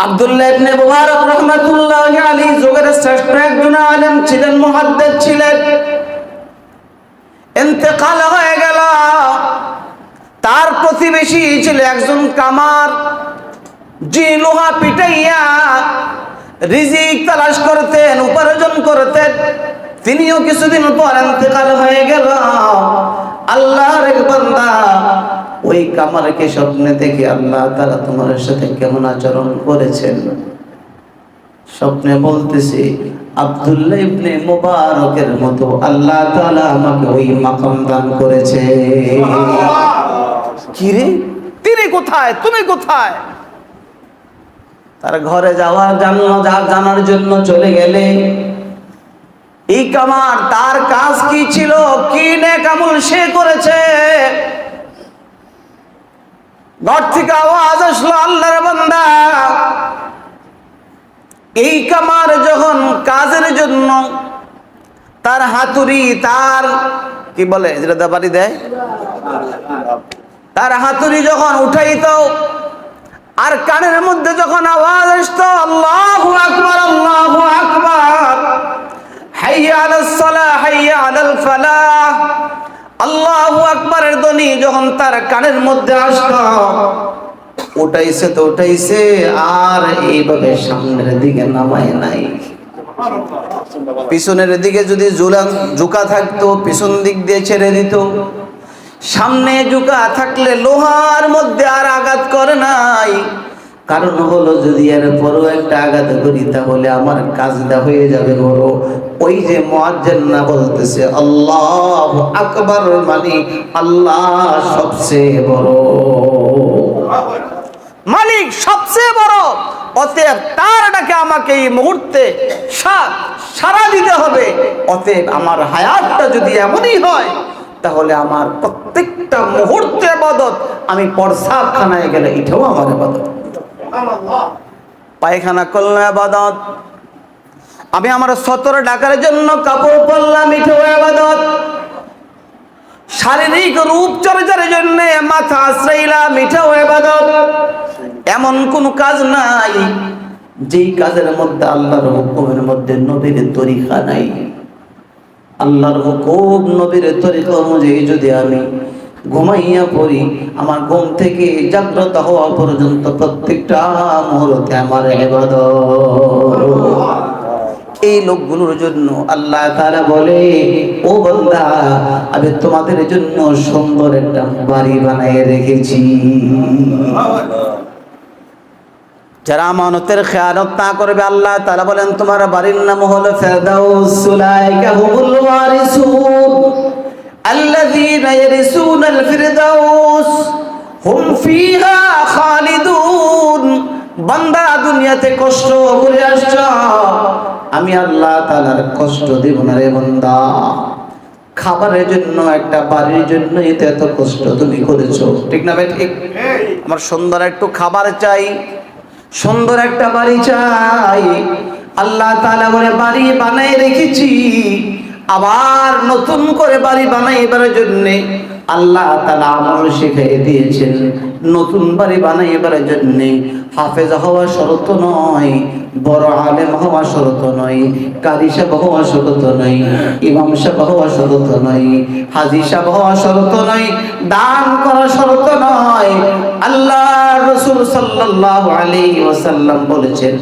আব্দুল্লাহ ইবনে মুবারক রাহমাতুল্লাহি আলাইহি যুগের শ্রেষ্ঠ একজন আলেম ছিলেন, মুহাদ্দিস ছিলেন। ইন্তেকাল হয়ে গেল। তার প্রতিবেশী ছিল একজন কামার, যে লোহা পিটাইয়া রিজিক তালাশ করতেন, উপার্জন করতেন। তিনিও কিছুদিন পর ইন্তেকাল হয়ে গেল। আল্লাহর এক বান্দা ওই কামারকে স্বপ্নে দেখে, আল্লাহ তাআলা তোমার সাথে কেমন আচরণ করেছেন। স্বপ্নে বলতেছে, আব্দুল্লাহ ইবনে মুবারকের মতো আল্লাহ তাআলা আমাকে ওই মাকাম দান করেছে। কি রে, তিনি কোথায়, তুমি কোথায়? তার ঘরে জানার জন্য চলে গেলে, এই কামার তার কাজ কি ছিল, কি নেক আমল সে করেছে। ঘর থেকে আওয়াজ আসলো, আল্লাহর বান্দা। এই কামার যখন কাজের জন্য তার হাতুড়ি, তার কি বলে যেটা বাড়ি দেয়, তার হাতুড়ি যখন উঠাইতো, আর কানের মধ্যে যখন আওয়াজ আসতো আল্লাহু আকবার, আল্লাহু আকবার, হাইয়া আলাস সালাহ, হাইয়া আলাল ফালাহ, আল্লাহু আকবারের ধ্বনি যখন তার কানের মধ্যে আসতো, উঠাইছে তো উঠাইছে, আর এইভাবে সামনের দিকে নামায় নাই। পিছনের দিকে যদি ঝুঁকা থাকতো, পিছন দিক দিয়ে ছেড়ে দিত। সামনে ঝুঁকা থাকলে লোহার মধ্যে আর আঘাত করে নাই। কারণ হলো, যদি এর পরও একটা আঘাত করি তাহলে আমার কাজটা হয়ে যাবে বড়। ওই যে মুয়াজ্জিন না বলতেছে আল্লাহু আকবার, মানে আল্লাহ সবচেয়ে বড়, মালিক সবচেয়ে বড়। অতএব তার ডাকে আমাকে এই মুহূর্তে সাড়া দিতে হবে। অতএব আমার হায়াতটা যদি এমনই হয়, তাহলে আমার প্রত্যেকটা মুহূর্তে ইবাদত। আমি প্রস্রাবখানায় গেলে এটাও আমার ইবাদত, পায়খানা করলে ইবাদত, আমি আমার সতর ঢাকার জন্য কাপড় পরলাম, এটাও ইবাদত, শারীরিক রূপ চর্চার জন্য মাথা আশ্রাইলাম, এটাও ইবাদত। এমন কোন কাজ নাই যেই কাজের মধ্যে আল্লাহর হুকুমের মধ্যে নবীর তরিকা নাই। আল্লাহর হুকুম নবীর তরিকা অনুযায়ী যদি আমি ঘুমাইয়া পড়ি, আমার ঘুম থেকে জাগ্রত হওয়া পর্যন্ত প্রত্যেকটা মুহূর্তে আমার ইবাদত। এই লোকগুলোর জন্য আল্লাহ তাআলা বলে, ও বান্দা, আমি তোমাদের জন্য সুন্দর একটা বাড়ি বানিয়ে রেখেছি। যারা আমানতের খেয়ানত না করবে, আল্লাহ তাআলা বলেন তোমার বাড়ির নাম হলো ফেরদাউস। উলাইকা হুমুল ওয়ারিসুন আল্লাযীনা ইয়ারিসুনাল ফিরদাউস হুম ফিহা খালিদুন। বান্দা, দুনিয়াতে কষ্ট করে আসছো, আমি আল্লাহ তাআলার কষ্ট দেব না রে বান্দা। খাবারের জন্য, একটা বাড়ির জন্য এত কষ্ট তুমি করেছো, ঠিক না ভাই? ঠিক। আমার সুন্দর একটু খাবার চাই, সুন্দর একটা বাড়ি চাই। আল্লাহ তাআলা বলে বাড়ি বানাই রেখেছি। আবার নতুন করে বাড়ি বানাইবার জন্য আল্লাহ তাআলা আমল শিখিয়ে দিয়েছেন। নতুন বাড়ি বানাইবার জন্য হাফেজ হওয়া শর্ত নয়, বড় আলেম হওয়া শর্ত নয়, কারি সাহেব হওয়া শর্ত নয়, ইমাম সাহেব হওয়া শর্ত নয়, হাজী সাহেব হওয়া শর্ত নয়, দান করা শর্ত নয়। আল্লাহ রাসূল সাল্লাল্লাহু আলাইহি ওয়াসাল্লাম বলেছেন,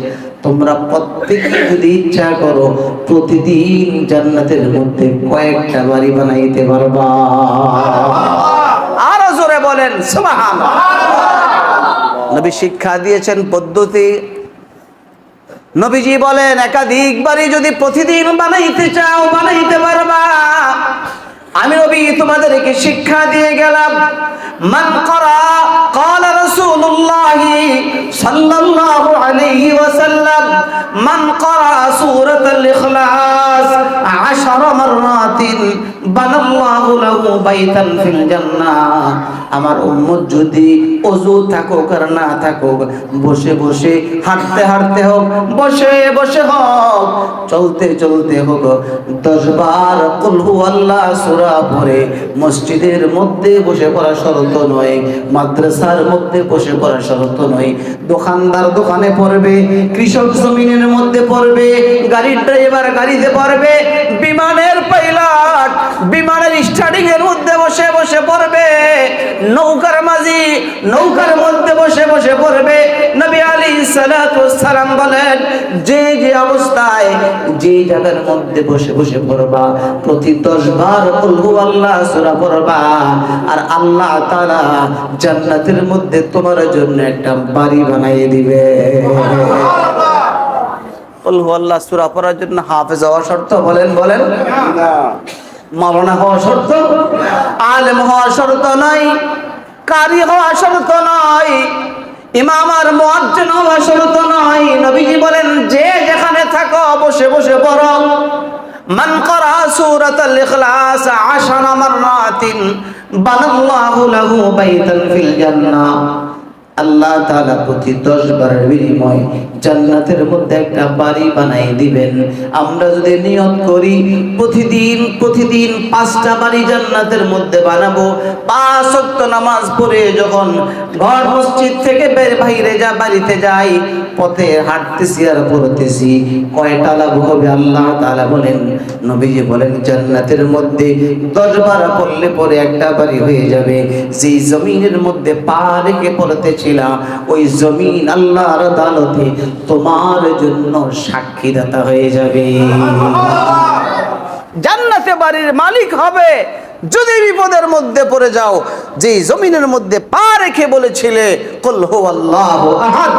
তোমরা প্রত্যেকে যদি ইচ্ছা করো প্রতিদিন জান্নাতের মধ্যে কয়েকটা বাড়ি বানাইতে পারবা। আরো জোরে বলেন সুবহানাল্লাহ। নবী শিক্ষা দিয়েছেন পদ্ধতি। নবীজি বলেন, একাধিক বাড়ি যদি প্রতিদিন বানাইতে চাও, বানাইতে পারবা। আমি নবী তোমাদেরকে শিক্ষা দিয়ে গেলাম। মান ক্বারা, ক্বালা রাসূলুল্লাহ সাল্লাল্লাহু আলাইহি ওয়াসাল্লাম, মান ক্বারা সূরাতুল ইখলাস 10 মাররাতিন বানাল্লাহু লাহু বাইতান ফিল জান্নাহ। আমার উম্মত যদি ওযু থাকুক আর না থাকুক, বসে বসে হাঁটতে হাঁটতে হোক, বসে বসে হোক, চলতে চলতে হোক, 10 বার কুল হুয়াল্লাহ সূরা পড়ে মসজিদের মধ্যে বসে পড়া শর্ত নয়, মাদ্রাসার মধ্যে বসে পড়া শর্ত নয়। দোকানদার দোকানে পড়বে, কৃষক জমিনের মধ্যে পড়বে, গাড়ির ড্রাইভার গাড়িতে পড়বে, বিমানের পাইলট বিমানের স্টার্টিং এর মধ্যে বসে বসে পড়বে, নৌকার মাঝি নৌকার মধ্যে বসে বসে পড়বে। নবী আলাইহিস সালাতু ওয়াস সালাম বলেন, যে যে অবস্থায় যে জায়গার মধ্যে বসে বসে পড়বা, প্রতি 10 বার কুল হুয়াল্লাহ সূরা পড়বা, আর আল্লাহ তাআলা জান্নাতের মধ্যে তোমার জন্য একটা বাড়ি বানিয়ে দিবে। কুল হুয়াল্লাহ সূরা পড়ার জন্য হাফেজ হওয়া শর্ত? বলেন বলেন। মাওলানা হওয়া শর্ত, আলেম হওয়া শর্ত নয়, কারি হওয়া শর্ত নয়, ইমাম আর মুয়াজ্জিন হওয়া শর্ত নয়। নবীজি বলেন, যে যেখানে থাকো বসে বসে পড়ো। মান ক্বারা সূরাতাল ইখলাস 10 মাররাতিন বানাল্লাহু লাহু বাইতান ফিল জান্নাহ। আল্লাহ তাআলা প্রতি 10 বারের বিনিময়ে জান্নাতের মধ্যে একটা বাড়ি বানাই দিবেন। আমরা যদি নিয়ত করি প্রতিদিন 5টা বাড়ি জান্নাতের মধ্যে বানাবো, 5 ওয়াক্ত নামাজ পড়ে যখন ঘর মসজিদ থেকে বাইরে বাড়িতে যাই, পথে হাঁটতেছি আর পড়তেছি, কয়টা লাভ হবে? আল্লাহ তাআলা বলেন, নবীজি বলেন, জান্নাতের মধ্যে 10 বার পড়লে পরে একটা বাড়ি হয়ে যাবে। যেই জমিনের মধ্যে পা রেখে পড়তেছিলা, ওই জমিন আল্লাহর আদালতে তোমার জন্য সাক্ষীদাতা হয়ে যাবে। জান্নাতে বাড়ির মালিক হবে যদি বিপদের মধ্যে পড়ে যাও। যে জমিনের মধ্যে পা রেখে বলেছিলে কুল হুয়াল্লাহু আহাদ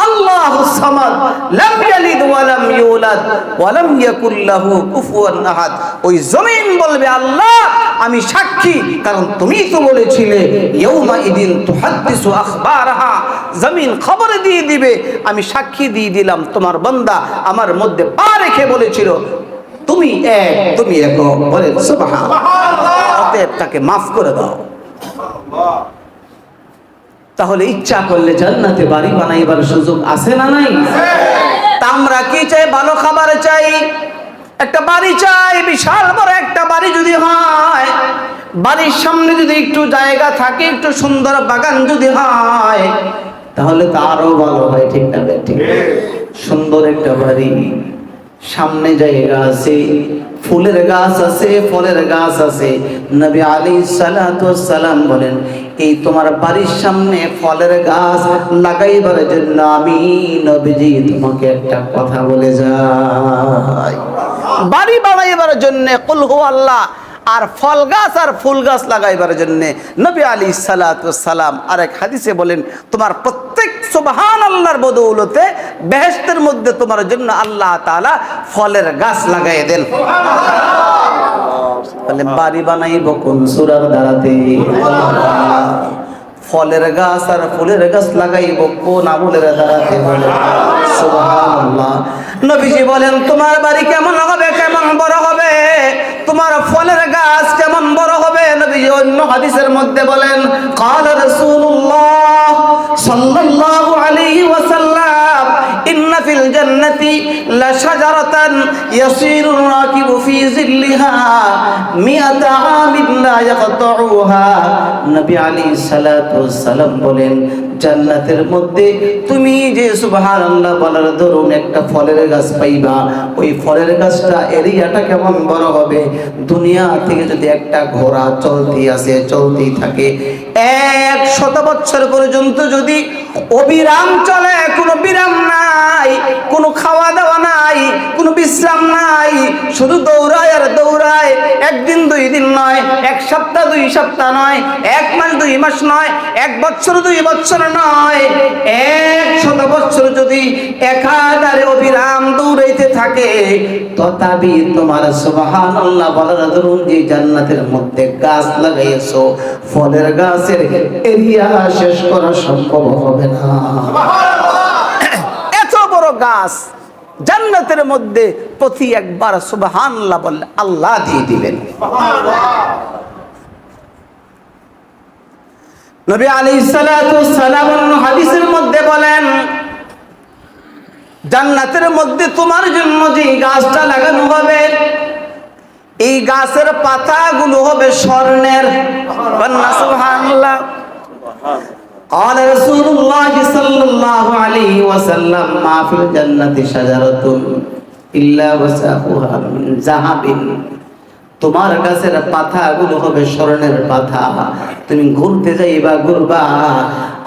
আল্লাহুস সামাদ লাম ইয়ালিদ ওয়া লাম ইউলাদ ওয়া লাম ইয়াকুল লাহু কুফুয়ান আহাদ, ওই জমিন বলবে, আল্লাহ আমি সাক্ষী, কারণ তুমি তো বলেছিলে ইয়াউমা ইদিন তুহাদ্দিসু আখবারাহা, জমিন খবর দিয়ে দিবে। আমি সাক্ষী দিয়ে দিলাম, তোমার বান্দা আমার মধ্যে পা রেখে বলেছিল তুমি এক, তুমি এক। বলেন সুবহানাল্লাহ। অতএব তাকে মাফ করে দাও। তাহলে ইচ্ছা করলে জান্নাতে বাড়ি বানাইবার সুযোগ আছে না নাই? তা আমরা কি চাই? ভালো খাবার চাই, একটা বাড়ি চাই, বিশাল বড় একটা বাড়ি যদি হয়, বাড়ির সামনে যদি একটু জায়গা থাকে, একটু সুন্দর বাগান যদি হয়, তাহলে তো আরো ভালো হয়। ঠিক না? ঠিক। সুন্দর একটা বাড়ি, সামনে জায়গা আছে, ফুলের গাছ আছে, ফলের গাছ আছে। নবী আলাইহিস সালাতু ওয়াস সালাম বলেন, এই তোমার বাড়ির সামনে ফলের গাছ লাগাইবার জন্য আমি নবীজি তোমাকে একটা কথা বলে যাই। বাড়ি বানাইবার জন্য কুল হুয়াল্লাহ আর ফল গাছ আর ফুল গাছ লাগাইবার জন্য নবী আলাইহিস সালাতু ওয়াস সালাম আরেক হাদিসে বলেন, তোমার প্রত্যেক সুবহানাল্লাহর বদৌলতে বেহেশতের মধ্যে তোমার জন্য আল্লাহ তাআলা ফলের গাছ লাগাই দেন। তাহলে বাড়ি বানাইব কোন সূরার দ্বারাতে? ফলের গাছ আর ফুলের গাছ লাগাইব কোন আমলের দ্বারাতে? বলেন সুবহানাল্লাহ। নবীজি বলেন, তোমার বাড়ি কেমন হবে, কেমন বড় হবে, তোমার ফলের গাছ কেমন বড় হবে? নবীজি অন্য হাদিসের মধ্যে বলেন, ক্বালা রাসূলুল্লাহ সাল্লাল্লাহু আলাইহি ওয়াসাল্লাম, ইন্না ফিল জান্নাতি লাশাজারাতান ইয়াসিরুর রাকিবু ফি জিল্লিহা মিআতা আমিন লা ইয়াকতাউহা। নবী আলাইহিস সালাতু ওয়াস সালাম বলেন, জান্নাতের মধ্যে তুমি যে সুবহানাল্লাহ বলার দরুন একটা ফলের গাছ পাইবা, ওই ফলের গাছটা এরিয়াটা কেমন বড় হবে? দুনিয়া থেকে যদি একটা ঘোড়া চলতেই থাকে 100 বছর পর্যন্ত যদি অবিরাম চলে, কোনো বিরাম নাই, কোনো খাওয়া দাওয়া নাই, কোনো বিশ্রাম নাই, শুধু দৌড়ায় আর দৌড়ায়, একদিন 2 দিন নয়, 1 সপ্তাহ 2 সপ্তাহ নয়, 1 মাস 2 মাস নয়, 1 বছর 2 বছর নয়, 100 বছর যদি একাধারে অবিরাম দৌড়াইতে থাকে, তথাপি তোমার সুবহানাল্লাহ বলার দরুন যে জান্নাতের মধ্যে গাছ লাগাইছো, ফলের গাছের এরিয়া শেষ করা সম্ভব হবে না। এত বড় গাছ জান্নাতের মধ্যে প্রতি একবার সুবহানাল্লাহ বললে আল্লাহ দিয়ে দিবেন। নবী আলাইহিস সালাতু ওয়াস সালাম হাদিসের মধ্যে বলেন, জান্নাতের মধ্যে তোমার জন্য যে গাছটা লাগানো হবে, এই গাছের পাতাগুলো হবে স্বর্ণের। সুবহানাল্লাহ। قال رسول الله صلى الله عليه وسلم ما في الجنة شجرة إلا وساقها من ذهب। তোমার গাছের পাতাগুলো হবে স্বর্ণের পাতা। তুমি ঘুরতে যাইবা, ঘুরবা,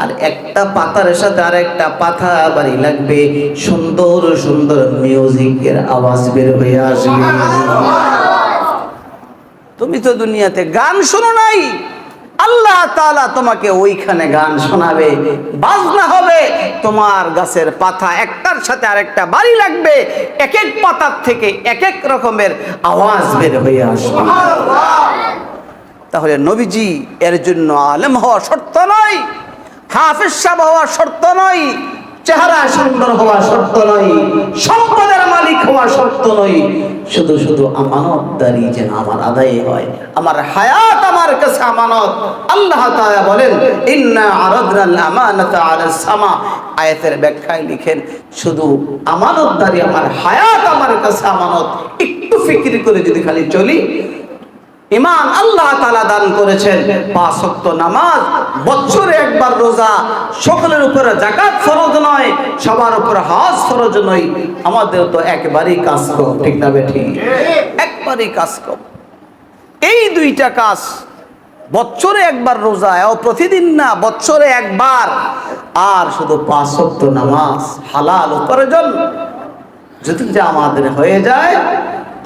আর একটা পাতার সাথে আর একটা পাতা বাড়ি লাগবে, সুন্দর সুন্দর মিউজিকের আওয়াজ বের হয়ে আসবে। তুমি তো দুনিয়াতে গান শোনো নাই, আল্লাহ তাআলা তোমাকে ওইখানে গান শোনাবে, বাজনা হবে। তোমার গাছের পাতা একটার সাথে আরেকটা বাড়ি লাগবে, এক এক পাতার থেকে এক এক রকমের আওয়াজ বের হয়ে আসবে। তাহলে নবীজি এর জন্য আলেম হওয়া শর্ত নয়, হাফেজ সাহেব হওয়া শর্ত নয়, চেহারা সুন্দর হওয়া শর্ত নয়, সম্পদের মালিক হওয়া শর্ত নয়, শুধু শুধু আমানতদারি যেন আমার আদায় হয়, আমার হায়াত আমার কাছে আমানত। আল্লাহ তাআলা বলেন, ইন্না আরাদনাল আমানাতা আলাস সামা। আয়াতের ব্যাখ্যায় লিখেন, শুধু আমানতদারি, আমার হায়াত আমার কাছে আমানত। একটু ফিকির করে যদি খালি চলি, ঈমান আল্লাহ তাআলা দান করেছেন, 5 ওয়াক্ত নামাজ, বছরে একবার রোজা, সকলের উপরে যাকাত ফরজ নয়, সবার উপরে হজ ফরজ নয়, আমাদের তো একবারই কাজ কম, ঠিক না বেঠিক? একবারই কাজ কম। এই দুইটা কাজ, বছরে একবার রোজা, ও প্রতিদিন না, বছরে একবার, আর শুধু 5 ওয়াক্ত নামাজ, হালাল উপার্জন যদি আমাদের হয়ে যায়,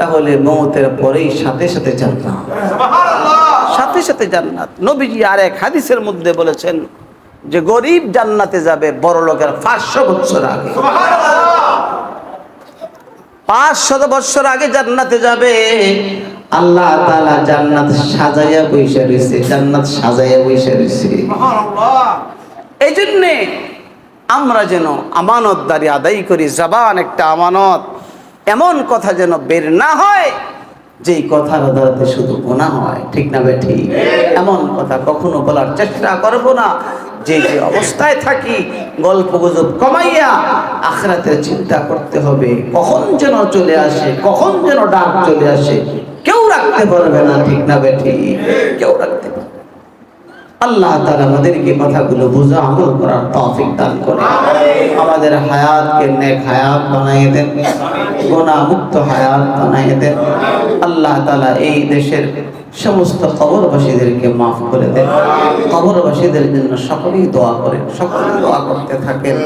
তাহলে মওতের পরেই সাথে সাথে জান্নাত, সাথে সাথে জান্নাত। নবীজি আরেক হাদিসের মধ্যে বলেছেন যে গরিব জান্নাতে যাবে বড় লোকের 500 বছর আগে। 500 বছর আগে জান্নাতে যাবে। আল্লাহ তাআলা জান্নাত সাজাইয়া বইসা রয়েছে, জান্নাত সাজাইয়া বইসা রয়েছে। এই জন্যে আমরা যেন আমানতদারি আদায় করি। জবান একটা আমানত, এমন কথা যেন বের না হয় যেই কথার দ্বারাতে শুধু গুনাহ হয়, ঠিক না বেঠিক? এমন কথা কখনো বলার চেষ্টা করব না। যে যে অবস্থায় থাকি, গল্প গুজব কমাইয়া আখিরাতের চিন্তা করতে হবে। কখন যেন চলে আসে, কখন যেন ডাক চলে আসে, কেউ রাখতে পারবে না, ঠিক না বেঠিক? কেউ রাখতে পারবে। আল্লাহ তাআলা আমাদেরকে কথাগুলো বুঝা আমল করার তৌফিক দান করে, আমাদের হায়াতকে নেক হায়াত বানাইয়ে দেন, গুনাহ মুক্ত হায়াত বানাইয়ে দেন। আল্লাহ তাআলা এই দেশের সমস্ত কবরবাসীদেরকে মাফ করে দেন। কবরবাসীদের জন্য সকলেই দোয়া করেন, সকলেই দোয়া করতে থাকেন।